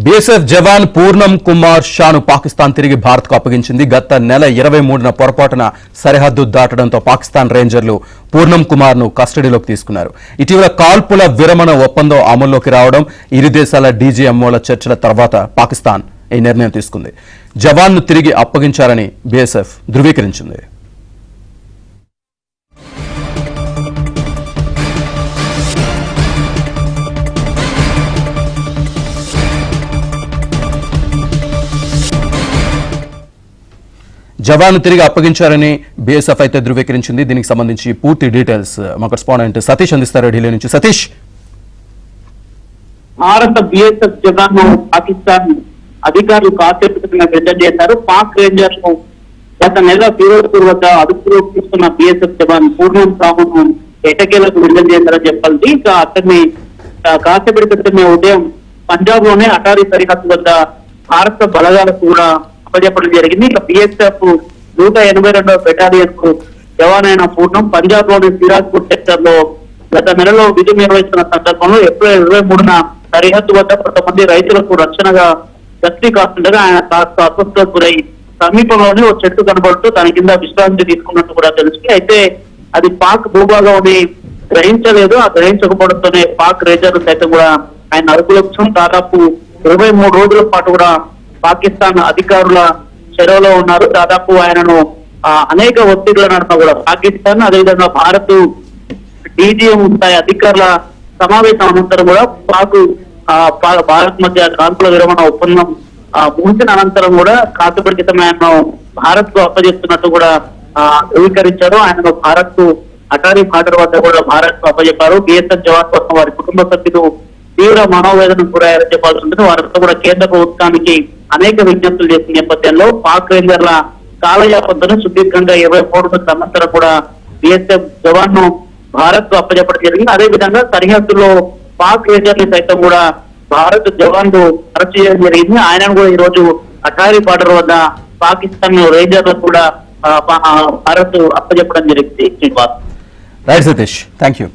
BSF జవాన్ పూర్ణం కుమార్ షాను పాకిస్తాన్ తిరిగి భారత్కు అప్పగించింది. గత నెల 23న పొరపాటున సరిహద్దు దాటడంతో పాకిస్తాన్ రేంజర్లు పూర్ణం కుమార్ ను కస్టడీలోకి తీసుకున్నారు. ఇటీవల కాల్పుల విరమణ ఒప్పందం అమల్లోకి రావడం, ఇరు దేశాల డీజీఎంఓల చర్చల తర్వాత పాకిస్తాన్ ఈ నిర్ణయం తీసుకుంది. జవాన్ ను తిరిగి అప్పగించారని బీఎస్ఎఫ్ ధృవీకరించింది. జవాన్ తిరిగి అప్పగించారని బీఎస్ఎఫ్ అయితే ధృవీకరించింది. దీనికి సంబంధించి పూర్తి డీటెయిల్స్ మా కరెస్పాండెంట్ సతీష్ అందిస్తారు ఢిల్లీ నుంచి. సతీష్, భారత బీఎస్ఎఫ్ జవాన్ పాకిస్తాన్ అధికారులు కాసేపటిగా విడుదల చేశారు. పాక్ రేంజర్స్ గత నెల ఫిరోజ్పూర్ వద్ద అదుపులోకి తీసుకున్న బీఎస్ఎఫ్ జవాన్ పూర్ణం సాహును ఎటకేలకు విడుదల చేశారని చెప్పాలి. ఇక అతన్ని కాసేపటి క్రితమే ఉదయం పంజాబ్ లోనే అటారీ సరిహద్దు వద్ద భారత బలగాలకు కూడా అప్పచెప్పడం జరిగింది. ఇక బీఎస్ఎఫ్ 182వ బెటాలియన్ కు జవాన్ అయిన పూర్ణం పంజాబ్ లోని సిరాజ్పూర్ సెక్టర్ లో గత నెలలో విధులు నిర్వహిస్తున్న సందర్భంలో ఏప్రిల్ 23న సరిహద్దు వద్ద కొంతమంది రైతులకు రక్షణగా గస్తీ కాస్తుండగా ఆయన కాస్త అస్వస్థతకు గురై సమీపంలోనే ఓ చెట్టు కనబడుతూ తన కింద విశ్రాంతి తీసుకున్నట్టు కూడా తెలుస్తుంది. అయితే అది పాక్ భూభాగంని గ్రహించలేదు. ఆ గ్రహించకపోవడంతోనే పాక్ రేంజర్లు సైతం కూడా ఆయన అదుపులోకి దాదాపు 23 రోజుల పాటు కూడా పాకిస్తాన్ అధికారుల చెరవలో ఉన్నారు. దాదాపు ఆయనను అనేక ఒత్తిళ్ల నడుమ కూడా పాకిస్తాన్, అదేవిధంగా భారత్ డీజీఎం స్థాయి అధికారుల సమావేశం అనంతరం కూడా భారత్ మధ్య కాల్పుల విరమణ ఒప్పందం ముగిసిన అనంతరం కూడా కాసేపటి క్రితం ఆయనను భారత్ కు అప్పజెప్తున్నట్టు కూడా ధృవీకరించారు. ఆయనను భారత్ కు అటారీ బార్డర్ వద్ద కూడా భారత్ కు అప్పజెప్పారు. బీఎస్ఎఫ్ జవాన్ కోసం వారి కుటుంబ సభ్యులు తీవ్ర మనోవేదనకు గురయ్యారని చెప్పాల్సి ఉంటుంది. వారితో కూడా కేంద్ర ప్రభుత్వానికి అనేక విజ్ఞప్తులు చేసిన నేపథ్యంలో పాక్ రేంజర్ల కాలయాపంతో సుదీర్ఘంగా 23 సంవత్సరం కూడా బీఎస్ఎఫ్ జవాన్ ను భారత్ కు అప్పచెప్పడం జరిగింది. అదే విధంగా సరిహద్దులో పాక్ రేంజర్లు సైతం కూడా భారత్ జవాన్లు అరెస్ట్ చేయడం జరిగింది. ఆయనను కూడా ఈ రోజు అటారీ బార్డర్ వద్ద పాకిస్తాన్ రేంజర్లకు కూడా భారత్ అప్పచెప్పడం జరిగింది. Right Satish, thank you.